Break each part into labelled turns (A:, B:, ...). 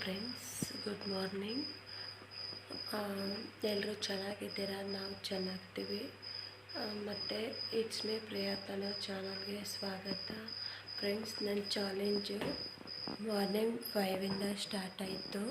A: Friends, good morning. ಎಲ್ಲರೂ ಚೆನ್ನಾಗಿದ್ದೀರಾ? ನಾವು ಚೆನ್ನಾಗಿದ್ದೀವಿ. ಮತ್ತು ಇಟ್ಸ್ ಮೇ ಪ್ರಿಯಾ ಚಾನಲ್ಗೆ ಸ್ವಾಗತ. ಫ್ರೆಂಡ್ಸ್, ನನ್ನ ಚಾಲೆಂಜು ಮಾರ್ನಿಂಗ್ 5ಇಂದ ಸ್ಟಾರ್ಟ್ ಆಯಿತು.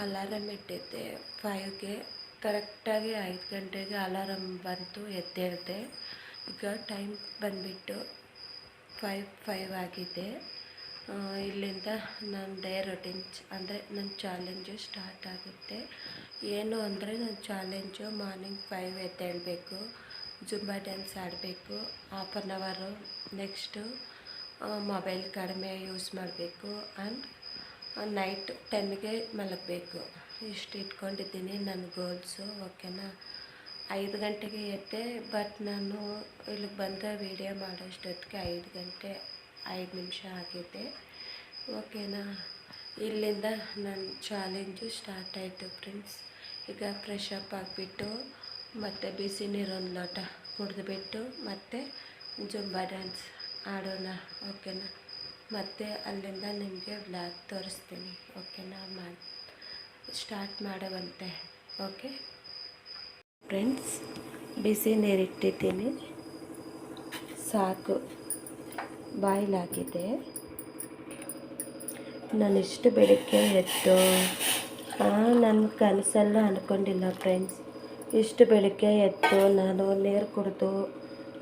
A: ಅಲಾರಮ್ ಇಟ್ಟಿದ್ದೆ 5ಗೆ, ಕರೆಕ್ಟಾಗಿ 5 ಗಂಟೆಗೆ ಅಲಾರಮ್ ಬಂತು, ಎದ್ದೇಳಿದೆ. ಈಗ ಟೈಮ್ ಬಂದುಬಿಟ್ಟು 5 ಆಗಿದೆ. ಇಲ್ಲಿಂದ ನನ್ನ ಡೇ ರೊಟೀನ್ಸ್ ಅಂದರೆ ನನ್ನ ಚಾಲೆಂಜು ಸ್ಟಾರ್ಟ್ ಆಗುತ್ತೆ. ಏನು ಅಂದರೆ ನನ್ನ ಚಾಲೆಂಜು ಮಾರ್ನಿಂಗ್ 5 ಎದ್ದೇಳಬೇಕು, ಜುಂಬಾ ಡ್ಯಾನ್ಸ್ ಆಡಬೇಕು, ಹಾಫ್ ಆನ್ ಅವರು. ನೆಕ್ಸ್ಟು ಮೊಬೈಲ್ ಕಡಿಮೆ ಯೂಸ್ ಮಾಡಬೇಕು ಆ್ಯಂಡ್ ನೈಟ್ 10ಗೆ ಮಲಗಬೇಕು. ಇಷ್ಟು ಇಟ್ಕೊಂಡಿದ್ದೀನಿ ನನ್ನ ಗೋಲ್ಸು. ಓಕೆನಾ? 5 ಗಂಟೆಗೆ ಎದ್ದೆ, ಬಟ್ ನಾನು ಇಲ್ಲಿಗೆ ಬಂದ ವೀಡಿಯೋ ಮಾಡೋಷ್ಟೊತ್ತಿಗೆ 5 ಗಂಟೆ 5 ನಿಮಿಷ ಆಗಿದೆ. ಓಕೆನಾ? ಇಲ್ಲಿಂದ ನನ್ನ ಚಾಲೆಂಜು ಸ್ಟಾರ್ಟ್ ಆಯಿತು ಫ್ರೆಂಡ್ಸ್. ಈಗ ಫ್ರೆಶ್ ಅಪ್ ಆಗಿಬಿಟ್ಟು ಮತ್ತು ಬಿಸಿ ನೀರೊಂದು ಲೋಟ ಕುಡಿದ್ಬಿಟ್ಟು ಮತ್ತೆ ಜುಂಬಾ ಡ್ಯಾನ್ಸ್ ಆಡೋಣ. ಓಕೆನಾ? ಮತ್ತು ಅಲ್ಲಿಂದ ನಿಮಗೆ ವ್ಲಾಗ್ ತೋರಿಸ್ತೀನಿ. ಓಕೆನಾ? ಸ್ಟಾರ್ಟ್ ಮಾಡುವಂತೆ. ಓಕೆ ಫ್ರೆಂಡ್ಸ್, ಬಿಸಿ ನೀರಿಟ್ಟಿದ್ದೀನಿ, ಸಾಕು, ಬಾಯ್ಲ್ ಆಗಿದೆ. ನಾನಿಷ್ಟು ಬೆಳಗ್ಗೆ ಎದ್ದು ನನ್ನ ಕನಸಲ್ಲೂ ಅಂದ್ಕೊಂಡಿಲ್ಲ ಫ್ರೆಂಡ್ಸ್. ಇಷ್ಟು ಬೆಳಗ್ಗೆ ಎದ್ದು ನಾನು ನೀರು ಕುಡಿದು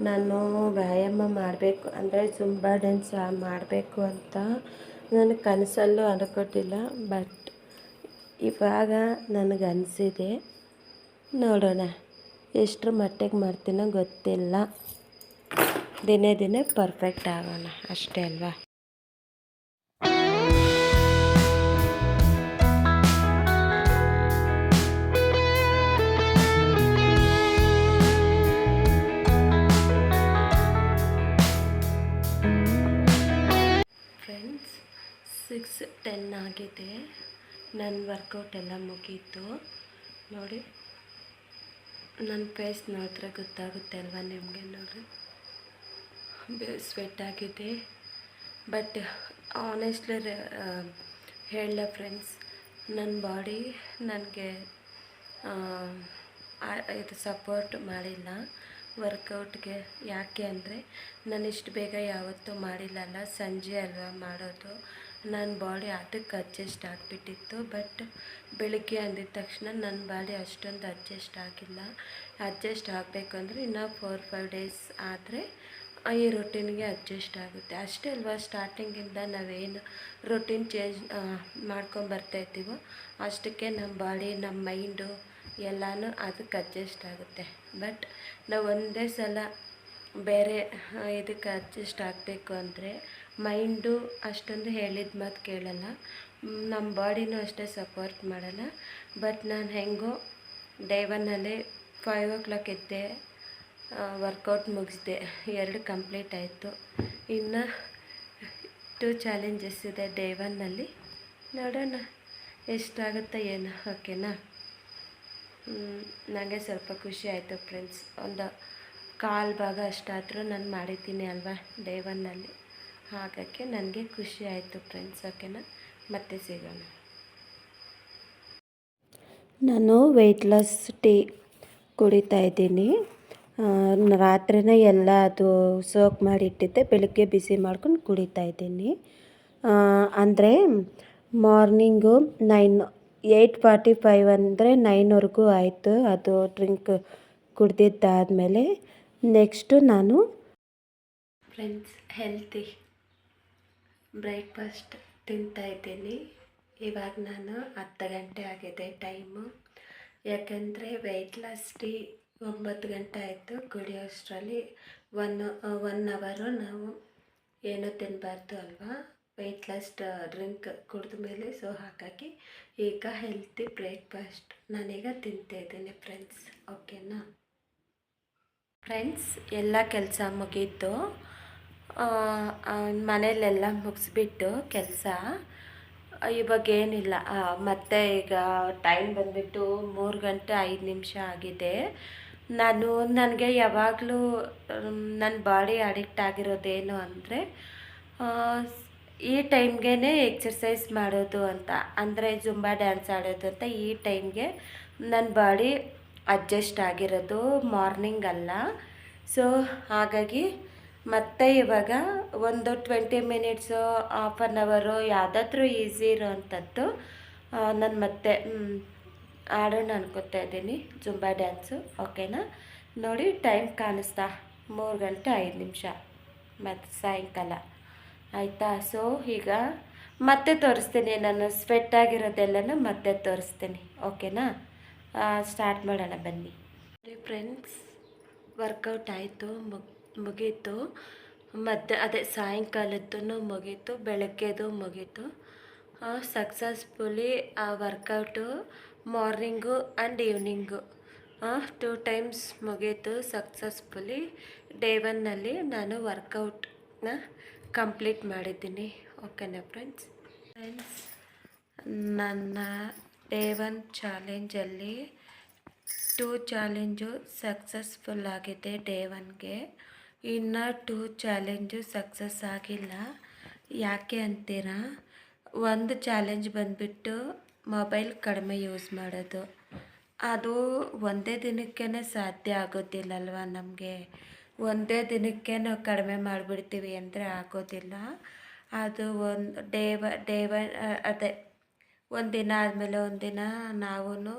A: ನಾನು ವ್ಯಾಯಾಮ ಮಾಡಬೇಕು ಅಂದರೆ ಜುಂಬಾ ಡ್ಯಾನ್ಸ್ ಮಾಡಬೇಕು ಅಂತ ನಾನು ಕನಸಲ್ಲೂ ಅಂದ್ಕೊಂಡಿಲ್ಲ. ಬಟ್ ಇವಾಗ ನನಗನ್ನಿಸಿದೆ, ನೋಡೋಣ ಎಷ್ಟರ ಮಟ್ಟಿಗೆ ಮಾಡ್ತೀನೋ ಗೊತ್ತಿಲ್ಲ. ದಿನೇ ದಿನೇ ಪರ್ಫೆಕ್ಟ್ ಆಗೋಣ, ಅಷ್ಟೇ ಅಲ್ವಾ? ಫ್ರೆಂಡ್ಸ್, 6:10 ಆಗಿದೆ. ನನ್ನ ವರ್ಕೌಟ್ ಎಲ್ಲ ಮುಗೀತು. ನೋಡಿ, ನನ್ನ ಫೇಸ್ ನೋಡಿದ್ರೆ ಗೊತ್ತಾಗುತ್ತೆ ಅಲ್ವಾ ನಿಮಗೆ? ನೋಡಿ, ಸ್ವೆಟ್ ಆಗಿದೆ. ಬಟ್ ಆನೆಸ್ಟ್ಲಿ ಹೇಳಲ್ಲ ಫ್ರೆಂಡ್ಸ್, ನನ್ನ ಬಾಡಿ ನನಗೆ ಇದು ಸಪೋರ್ಟ್ ಮಾಡಿಲ್ಲ ವರ್ಕೌಟ್ಗೆ. ಯಾಕೆ ಅಂದರೆ ನಾನು ಇಷ್ಟು ಬೇಗ ಯಾವತ್ತೂ ಮಾಡಿಲ್ಲಲ್ಲ, ಸಂಜೆ ಅಲ್ವಾ ಮಾಡೋದು. ನನ್ನ ಬಾಡಿ ಅದಕ್ಕೆ ಅಡ್ಜಸ್ಟ್ ಆಗಿಬಿಟ್ಟಿತ್ತು. ಬಟ್ ಬೆಳಿಗ್ಗೆ ಅಂದಿದ ತಕ್ಷಣ ನನ್ನ ಬಾಡಿ ಅಷ್ಟೊಂದು ಅಡ್ಜಸ್ಟ್ ಆಗಿಲ್ಲ. ಅಡ್ಜಸ್ಟ್ ಆಗಬೇಕು ಅಂದರೆ ಇನ್ನೂ 4-5 ಡೇಸ್ ಆದರೆ ಈ ರೊಟೀನ್ಗೆ ಅಡ್ಜಸ್ಟ್ ಆಗುತ್ತೆ. ಅಷ್ಟೇ ಅಲ್ವಾ? ಸ್ಟಾರ್ಟಿಂಗಿಂದ ನಾವೇನು ರೊಟೀನ್ ಚೇಂಜ್ ಮಾಡ್ಕೊಂಬರ್ತಾಯಿದ್ದೀವೋ ಅಷ್ಟಕ್ಕೆ ನಮ್ಮ ಬಾಡಿ, ನಮ್ಮ ಮೈಂಡು ಎಲ್ಲನೂ ಅದಕ್ಕೆ ಅಡ್ಜಸ್ಟ್ ಆಗುತ್ತೆ. ಬಟ್ ನಾವು ಒಂದೇ ಸಲ ಬೇರೆ ಇದಕ್ಕೆ ಅಡ್ಜಸ್ಟ್ ಆಗಬೇಕು ಅಂದರೆ ಮೈಂಡು ಅಷ್ಟೊಂದು ಹೇಳಿದ ಮಾತು ಕೇಳಲ್ಲ, ನಮ್ಮ ಬಾಡಿನೂ ಅಷ್ಟೇ ಸಪೋರ್ಟ್ ಮಾಡಲ್ಲ. ಬಟ್ ನಾನು ಹೆಂಗೋ ಡೇ 1 5 ಎದ್ದೆ, ವರ್ಕೌಟ್ ಮುಗಿಸ್ದೆ, 2 ಕಂಪ್ಲೀಟ್ ಆಯಿತು. ಇನ್ನು 2 ಚಾಲೆಂಜಸ್ ಇದೆ ಡೇ 1. ನೋಡೋಣ ಎಷ್ಟಾಗುತ್ತೆ ಏನು. ಓಕೆನಾ? ನನಗೆ ಸ್ವಲ್ಪ ಖುಷಿ ಆಯಿತು ಫ್ರೆಂಡ್ಸ್. ಒಂದು 1/4 ಭಾಗ ಅಷ್ಟಾದರೂ ನಾನು ಮಾಡಿದ್ದೀನಿ ಅಲ್ವಾ ಡೇ 1. ಹಾಗಾಗಿ ನನಗೆ ಖುಷಿ ಆಯಿತು ಫ್ರೆಂಡ್ಸ್. ಓಕೆನಾ? ಮತ್ತೆ ಸಿಗೋಣ. ನಾನು ವೆಯ್ಟ್ ಲಾಸ್ ಟೀ ಕುಡಿತಾಯಿದ್ದೀನಿ. ರಾತ್ರಿನೇ ಎಲ್ಲ ಅದು ಸೋಕ್ ಮಾಡಿಟ್ಟಿದ್ದೆ, ಬೆಳಗ್ಗೆ ಬಿಸಿ ಮಾಡ್ಕೊಂಡು ಕುಡಿತಾಯಿದ್ದೀನಿ. ಅಂದರೆ ಮಾರ್ನಿಂಗು 8:45 ಅಂದರೆ 9ವರೆಗೂ ಆಯಿತು ಅದು ಡ್ರಿಂಕ್ ಕುಡ್ದಿದ್ದಾದಮೇಲೆ. ನೆಕ್ಸ್ಟು ನಾನು ಫ್ರೆಂಡ್ಸ್ ಹೆಲ್ತಿ ಬ್ರೇಕ್ಫಾಸ್ಟ್ ತಿಂತಾಯಿದ್ದೀನಿ. ಇವಾಗ ನಾನು 10 ಗಂಟೆ ಆಗಿದೆ ಟೈಮು. ಯಾಕಂದರೆ ವೆಯ್ಟ್ ಲಾಸ್ ಟೀ 9 ಗಂಟೆ ಆಯಿತು ಕುಡಿಯೋಷ್ಟರಲ್ಲಿ 1 ಅವರು ನಾವು ಏನೂ ತಿನ್ನಬಾರ್ದು ಅಲ್ವಾ, ವೆಯ್ಟ್ ಲಾಸ್ ಡ್ರಿಂಕ್ ಕುಡಿದ ಮೇಲೆ. ಸೊ ಹಾಗಾಗಿ ಈಗ ಹೆಲ್ತಿ ಬ್ರೇಕ್ಫಾಸ್ಟ್ ನಾನೀಗ ತಿಂತಾಯಿದ್ದೀನಿ ಫ್ರೆಂಡ್ಸ್. ಓಕೆನಾ? ಫ್ರೆಂಡ್ಸ್, ಎಲ್ಲ ಕೆಲಸ ಮುಗೀತು. ಮನೆಯಲ್ಲೆಲ್ಲ ಮುಗಿಸ್ಬಿಟ್ಟು ಕೆಲಸ ಇವಾಗ ಏನಿಲ್ಲ. ಮತ್ತು ಈಗ ಟೈಮ್ ಬಂದುಬಿಟ್ಟು 3 ಗಂಟೆ 5 ನಿಮಿಷ ಆಗಿದೆ. ನನಗೆ ಯಾವಾಗಲೂ ನನ್ನ ಬಾಡಿ ಅಡಿಕ್ಟ್ ಆಗಿರೋದೇನು ಅಂದರೆ ಈ ಟೈಮ್ಗೆ ಎಕ್ಸರ್ಸೈಸ್ ಮಾಡೋದು ಅಂತ, ಅಂದರೆ ಜುಂಬಾ ಡ್ಯಾನ್ಸ್ ಆಡೋದು ಅಂತ ಈ ಟೈಮ್ಗೆ ನನ್ನ ಬಾಡಿ ಅಡ್ಜಸ್ಟ್ ಆಗಿರೋದು, ಮಾರ್ನಿಂಗ್ ಅಲ್ಲ. ಸೊ ಹಾಗಾಗಿ ಮತ್ತೆ ಇವಾಗ ಒಂದು 20 ಮಿನಿಟ್ಸು, ಹಾಫ್ ಆನ್ ಅವರು ಯಾವುದಾದ್ರೂ ಈಸಿ ಇರೋವಂಥದ್ದು ನಾನು ಮತ್ತೆ ಆಡೋಣ ಅನ್ಕೋತಾ ಇದ್ದೀನಿ ಜುಂಬಾ ಡ್ಯಾನ್ಸು. ಓಕೆನಾ? ನೋಡಿ ಟೈಮ್ ಕಾಣಿಸ್ತಾ 3 ಗಂಟೆ 5 ನಿಮಿಷ ಮತ್ತು ಸಾಯಂಕಾಲ ಆಯಿತಾ. ಸೊ ಈಗ ಮತ್ತೆ ತೋರಿಸ್ತೀನಿ, ನಾನು ಸ್ವೆಟ್ ಆಗಿರೋದೆಲ್ಲನೂ ಮತ್ತೆ ತೋರಿಸ್ತೀನಿ. ಓಕೆನಾ? ಸ್ಟಾರ್ಟ್ ಮಾಡೋಣ ಬನ್ನಿ ಫ್ರೆಂಡ್ಸ್. ವರ್ಕೌಟ್ ಆಯಿತು, ಮುಗೀತು. ಅದೇ ಸಾಯಂಕಾಲದ್ದು ಮುಗೀತು, ಬೆಳಗ್ಗೆದು ಮುಗೀತು. ಸಕ್ಸಸ್ಫುಲಿ ಆ workout morning and evening 2 times ಮುಗೀತು ಸಕ್ಸಸ್ಫುಲಿ. ಡೇ 1ನಲ್ಲಿ ನಾನು ವರ್ಕೌಟ್ನ ಕಂಪ್ಲೀಟ್ ಮಾಡಿದ್ದೀನಿ. ಓಕೆನಾ ಫ್ರೆಂಡ್ಸ್? ನನ್ನ ಡೇ 1 ಚಾಲೆಂಜಲ್ಲಿ 2 ಚಾಲೆಂಜು ಸಕ್ಸಸ್ಫುಲ್ ಆಗಿದೆ ಡೇ 1ಗೆ. ಇನ್ನು 2 ಚಾಲೆಂಜು ಸಕ್ಸಸ್ ಆಗಿಲ್ಲ. ಯಾಕೆ ಅಂತೀರಾ? ಒಂದು ಚಾಲೆಂಜ್ ಬಂದುಬಿಟ್ಟು ಮೊಬೈಲ್ ಕಡಿಮೆ ಯೂಸ್ ಮಾಡೋದು. ಅದು ಒಂದೇ ದಿನಕ್ಕೇ ಸಾಧ್ಯ ಆಗೋದಿಲ್ಲಲ್ವ ನಮಗೆ. ಒಂದೇ ದಿನಕ್ಕೆ ನಾವು ಕಡಿಮೆ ಮಾಡಿಬಿಡ್ತೀವಿ ಅಂದರೆ ಆಗೋದಿಲ್ಲ. ಅದು ಒಂದು ಡೇ ಒನ್ ಅದೇ ಒಂದಿನ ಆದಮೇಲೆ ಒಂದಿನ ನಾವು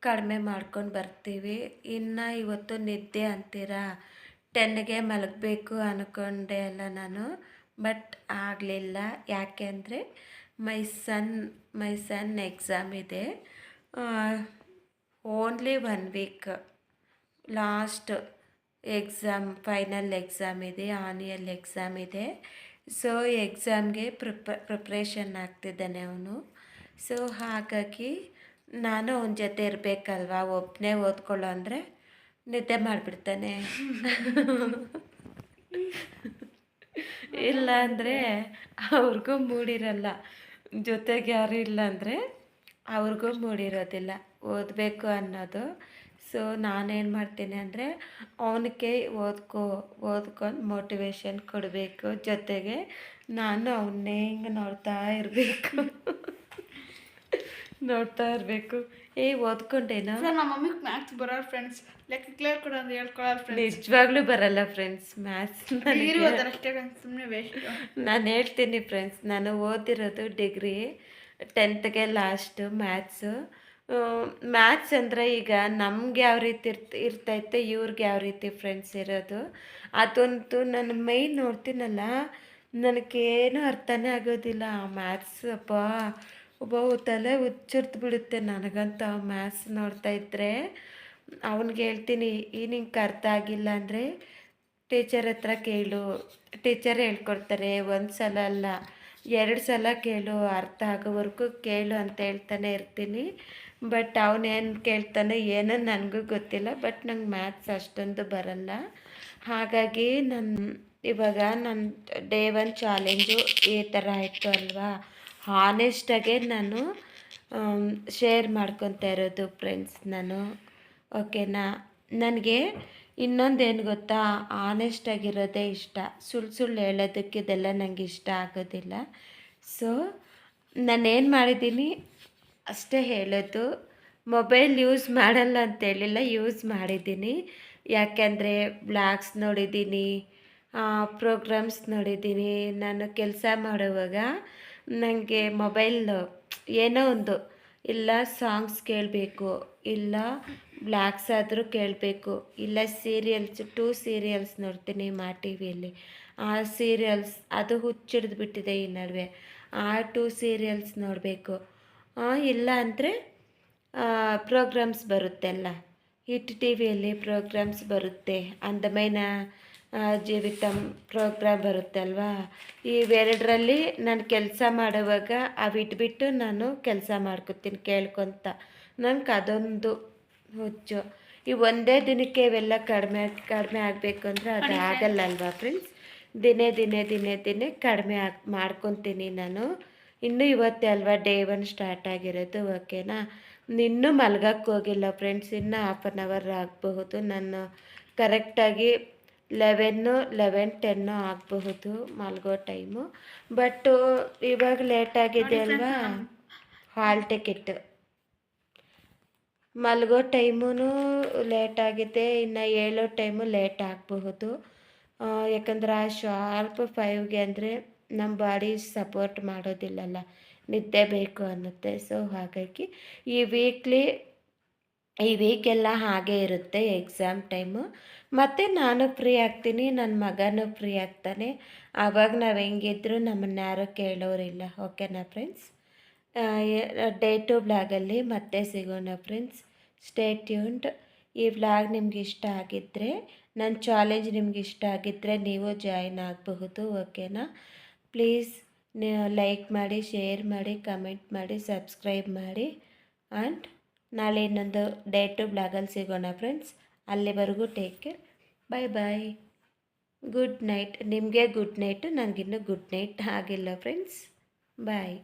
A: ಕಡಿಮೆ ಮಾಡ್ಕೊಂಡು ಬರ್ತೀವಿ. ಇನ್ನು ಇವತ್ತು ನಿದ್ದೆ ಅಂತೀರಾ, 10ಗೆ ಮಲಗಬೇಕು ಅಂದ್ಕೊಂಡೆ ಅಲ್ಲ ನಾನು, ಬಟ್ ಆಗಲಿಲ್ಲ. ಯಾಕೆ ಅಂದರೆ ಮೈ ಸನ್ ಎಕ್ಸಾಮ್ ಇದೆ. Only 1 week last exam, final exam ಇದೆ, ಆನ್ಯುವಲ್ ಎಕ್ಸಾಮ್ ಇದೆ. ಸೊ ಎಕ್ಸಾಮ್ಗೆ ಪ್ರಿಪ್ರೇಷನ್ ಆಗ್ತಿದ್ದಾನೆ ಅವನು. ಸೊ ಹಾಗಾಗಿ ನಾನು ಅವನ ಜೊತೆ ಇರಬೇಕಲ್ವ. ಒಬ್ಬನೇ ಓದ್ಕೊಳ್ಳೋ ಅಂದರೆ ನಿದ್ದೆ ಮಾಡಿಬಿಡ್ತಾನೆ. ಇಲ್ಲ ಅಂದರೆ ಅವ್ರಿಗೂ ಮೂಡಿರಲ್ಲ. ಜೊತೆಗೆ ಯಾರು ಇಲ್ಲ ಅಂದರೆ ಅವ್ರಿಗೂ ಮೂಡಿರೋದಿಲ್ಲ ಓದಬೇಕು ಅನ್ನೋದು. ಸೊ ನಾನೇನು ಮಾಡ್ತೀನಿ ಅಂದರೆ ಅವನಿಗೆ ಓದ್ಕೊಂಡು ಮೋಟಿವೇಶನ್ ಕೊಡಬೇಕು. ಜೊತೆಗೆ ನಾನು ಅವನ್ನೇ ಹಿಂಗೆ ನೋಡ್ತಾ ಇರಬೇಕು. ಓದ್ಕೊಂಡೇನೋ.
B: ನಮ್ಮ ಮಮ್ಮಿಗೆ ಮ್ಯಾಥ್ಸ್ ಬರೋಲ್ಲ ಫ್ರೆಂಡ್ಸ್, ಲೆಕ್ಕ ಕ್ಲಿಯರ್ ಕೊಡು ಅಂತ ಹೇಳ್ಕೊಳ್ಳಲ್ಲ ಫ್ರೆಂಡ್ಸ್.
A: ನಿಜವಾಗ್ಲೂ ಬರಲ್ಲ ಫ್ರೆಂಡ್ಸ್ ಮ್ಯಾಥ್ಸ್.
B: ಸುಮ್ಮನೆ ವೇಸ್ಟ್.
A: ನಾನು ಹೇಳ್ತೀನಿ ಫ್ರೆಂಡ್ಸ್, ನಾನು ಓದಿರೋದು ಡಿಗ್ರಿ 10ಗೆ ಲಾಸ್ಟು ಮ್ಯಾಥ್ಸ್ ಅಂದರೆ ಈಗ ನಮ್ಗೆ ಯಾವ ರೀತಿ ಇರ್ತೈತೆ, ಇವ್ರಿಗೆ ಯಾವ ರೀತಿ ಫ್ರೆಂಡ್ಸ್ ಇರೋದು. ಅದಂತೂ ನಾನು ಮೈನ್ ನೋಡ್ತೀನಲ್ಲ, ನನಗೇನು ಅರ್ಥನೇ ಆಗೋದಿಲ್ಲ ಆ ಮ್ಯಾಥ್ಸ್. ಒಬ್ಬ ತಲೆ ಹುಚ್ಚಿರ್ತು ಬಿಡುತ್ತೆ ನನಗಂತೂ ಆ ಮ್ಯಾಥ್ಸ್ ನೋಡ್ತಾ ಇದ್ದರೆ. ಅವನಿಗೆ ಹೇಳ್ತೀನಿ, ನಿಂಗೆ ಅರ್ಥ ಆಗಿಲ್ಲ ಅಂದರೆ ಟೀಚರ್ ಹತ್ರ ಕೇಳು, ಟೀಚರ್ ಹೇಳ್ಕೊಡ್ತಾರೆ. 1 ಸಲ ಅಲ್ಲ 2 ಸಲ ಕೇಳು, ಅರ್ಥ ಆಗೋವರೆಗೂ ಕೇಳು ಅಂತ ಹೇಳ್ತಾನೆ ಇರ್ತೀನಿ. ಬಟ್ ಅವನೇನು ಕೇಳ್ತಾನೆ ಏನೋ ನನಗೂ ಗೊತ್ತಿಲ್ಲ. ಬಟ್ ನಂಗೆ ಮ್ಯಾಥ್ಸ್ ಅಷ್ಟೊಂದು ಬರಲ್ಲ. ಹಾಗಾಗಿ ಇವಾಗ ನನ್ನ ಡೇ 1 ಚಾಲೆಂಜು ಈ ಥರ ಆಯಿತು ಅಲ್ವಾ. ಹಾನೆಸ್ಟಾಗೆ ನಾನು ಶೇರ್ ಮಾಡ್ಕೊತಾ ಇರೋದು ಫ್ರೆಂಡ್ಸ್ ನಾನು. ಓಕೆನಾ? ನನಗೆ ಇನ್ನೊಂದೇನು ಗೊತ್ತಾ, ಆನೆಸ್ಟಾಗಿರೋದೇ ಇಷ್ಟ. ಸುಳ್ಳು ಹೇಳೋದಕ್ಕೆ ಇದೆಲ್ಲ ನನಗೆ ಇಷ್ಟ ಆಗೋದಿಲ್ಲ. ಸೊ ನಾನೇನು ಮಾಡಿದ್ದೀನಿ ಅಷ್ಟೇ ಹೇಳೋದು. ಮೊಬೈಲ್ ಯೂಸ್ ಮಾಡಲ್ಲ ಅಂತೇಳಿಲ್ಲ, ಯೂಸ್ ಮಾಡಿದ್ದೀನಿ. ಯಾಕೆಂದರೆ ಬ್ಲಾಗ್ಸ್ ನೋಡಿದ್ದೀನಿ, ಪ್ರೋಗ್ರಾಮ್ಸ್ ನೋಡಿದ್ದೀನಿ. ನಾನು ಕೆಲಸ ಮಾಡುವಾಗ ನನಗೆ ಮೊಬೈಲ್ ಏನೋ ಒಂದು, ಇಲ್ಲ ಸಾಂಗ್ಸ್ ಕೇಳಬೇಕು, ಇಲ್ಲ ಬ್ಲಾಗ್ಸ್ ಆದರೂ ಕೇಳಬೇಕು, ಇಲ್ಲ ಸೀರಿಯಲ್ಸ್ 2 ಸೀರಿಯಲ್ಸ್ ನೋಡ್ತೀನಿ ಮಾ ಟಿ ವಿಯಲ್ಲಿ. ಆ ಸೀರಿಯಲ್ಸ್ ಅದು ಹುಚ್ಚಿಡ್ದು ಬಿಟ್ಟಿದೆ ಈ ನಡುವೆ. ಆ 2 ಸೀರಿಯಲ್ಸ್ ನೋಡಬೇಕು. ಇಲ್ಲ ಅಂದರೆ ಪ್ರೋಗ್ರಾಮ್ಸ್ ಬರುತ್ತೆಲ್ಲ, ಹಿಟ್ ಟಿ ವಿಯಲ್ಲಿ ಪ್ರೋಗ್ರಾಮ್ಸ್ ಬರುತ್ತೆ. ಅಂದಮೈನ ಜೀವಿತಂ ಪ್ರೋಗ್ರಾಮ್ ಬರುತ್ತೆ ಅಲ್ವಾ. ಇವೆರಡರಲ್ಲಿ ನಾನು ಕೆಲಸ ಮಾಡುವಾಗ ಅವಿಟ್ಬಿಟ್ಟು ನಾನು ಕೆಲಸ ಮಾಡ್ಕೊತೀನಿ ಕೇಳ್ಕೊತ. ನಂಗೆ ಅದೊಂದು ಹುಚ್ಚು. ಈ ಒಂದೇ ದಿನಕ್ಕೆ ಇವೆಲ್ಲ ಕಡಿಮೆ ಆಗಬೇಕು ಅಂದರೆ ಅದು ಆಗಲ್ಲ ಅಲ್ವಾ ಫ್ರೆಂಡ್ಸ್. ದಿನೇ ಕಡಿಮೆ ಮಾಡ್ಕೊತೀನಿ ನಾನು. ಇನ್ನೂ ಇವತ್ತೇ ಅಲ್ವಾ ಡೇ 1 ಸ್ಟಾರ್ಟ್ ಆಗಿರೋದು. ಓಕೆನಾ? ಇನ್ನೂ ಮಲ್ಗಕ್ಕೆ ಹೋಗಿಲ್ಲ ಫ್ರೆಂಡ್ಸ್. ಇನ್ನೂ ಹಾಫ್ ಆನ್ ಅವರ್ ಆಗಬಹುದು ನಾನು ಕರೆಕ್ಟಾಗಿ 11:10 ಆಗಬಹುದು ಮಲಗೋ ಟೈಮು. ಬಟ್ಟು ಇವಾಗ ಲೇಟಾಗಿದೆ
B: ನೋಡಿ
A: ಅಲ್ವಾ,
B: ಫ್ರೆಂಡ್ಸ್,
A: ಹಾಲ್ ಟಿಕೆಟ್ ಮಲಗೋ ಟೈಮೂ ಲೇಟಾಗಿದೆ, ಇನ್ನು ಏಳೋ ಟೈಮು ಲೇಟ್ ಆಗಬಹುದು. ಯಾಕಂದ್ರೆ ಆ ಶಾರ್ಪ್ 5ಗೆ ಅಂದರೆ ನಮ್ಮ ಬಾಡಿ ಸಪೋರ್ಟ್ ಮಾಡೋದಿಲ್ಲಲ್ಲ, ನಿದ್ದೆ ಬೇಕು ಅನ್ನುತ್ತೆ. ಸೊ ಹಾಗಾಗಿ ಈ ವೀಕೆಲ್ಲ ಹಾಗೆ ಇರುತ್ತೆ ಎಕ್ಸಾಮ್ ಟೈಮು. ಮತ್ತು ನಾನು ಫ್ರೀ ಆಗ್ತೀನಿ, ನನ್ನ ಮಗನೂ ಫ್ರೀ ಆಗ್ತಾನೆ. ಆವಾಗ ನಾವು ಹೆಂಗಿದ್ರು ನಮ್ಮನ್ನು ಯಾರೂ ಕೇಳೋರಿಲ್ಲ. ಓಕೆನಾ ಫ್ರೆಂಡ್ಸ್? ಡೇ 2 ವ್ಲಾಗಲ್ಲಿ ಮತ್ತೆ ಸಿಗೋಣ ಫ್ರೆಂಡ್ಸ್. Stay tuned. ಈ ವ್ಲಾಗ್ ನಿಮ್ಗೆ ಇಷ್ಟ ಆಗಿದ್ದರೆ, ನನ್ನ ಚಾಲೆಂಜ್ ನಿಮ್ಗೆ ಇಷ್ಟ ಆಗಿದ್ದರೆ ನೀವು ಜಾಯಿನ್ ಆಗಬಹುದು. ಓಕೆನಾ? ಪ್ಲೀಸ್ ಲೈಕ್ ಮಾಡಿ, ಶೇರ್ ಮಾಡಿ, ಕಮೆಂಟ್ ಮಾಡಿ, ಸಬ್ಸ್ಕ್ರೈಬ್ ಮಾಡಿ. ಆ್ಯಂಡ್ ನಾಳೆ ಇನ್ನೊಂದು ಡೇ 2 ಬ್ಲಾಗಲ್ಲಿ ಸಿಗೋಣ ಫ್ರೆಂಡ್ಸ್. ಅಲ್ಲಿವರೆಗೂ take care. Bye bye. Good night. ನಿಮಗೆ ಗುಡ್ ನೈಟು, ನನಗಿನ್ನೂ ಗುಡ್ ನೈಟ್ ಆಗಿಲ್ಲ ಫ್ರೆಂಡ್ಸ್. ಬಾಯ್.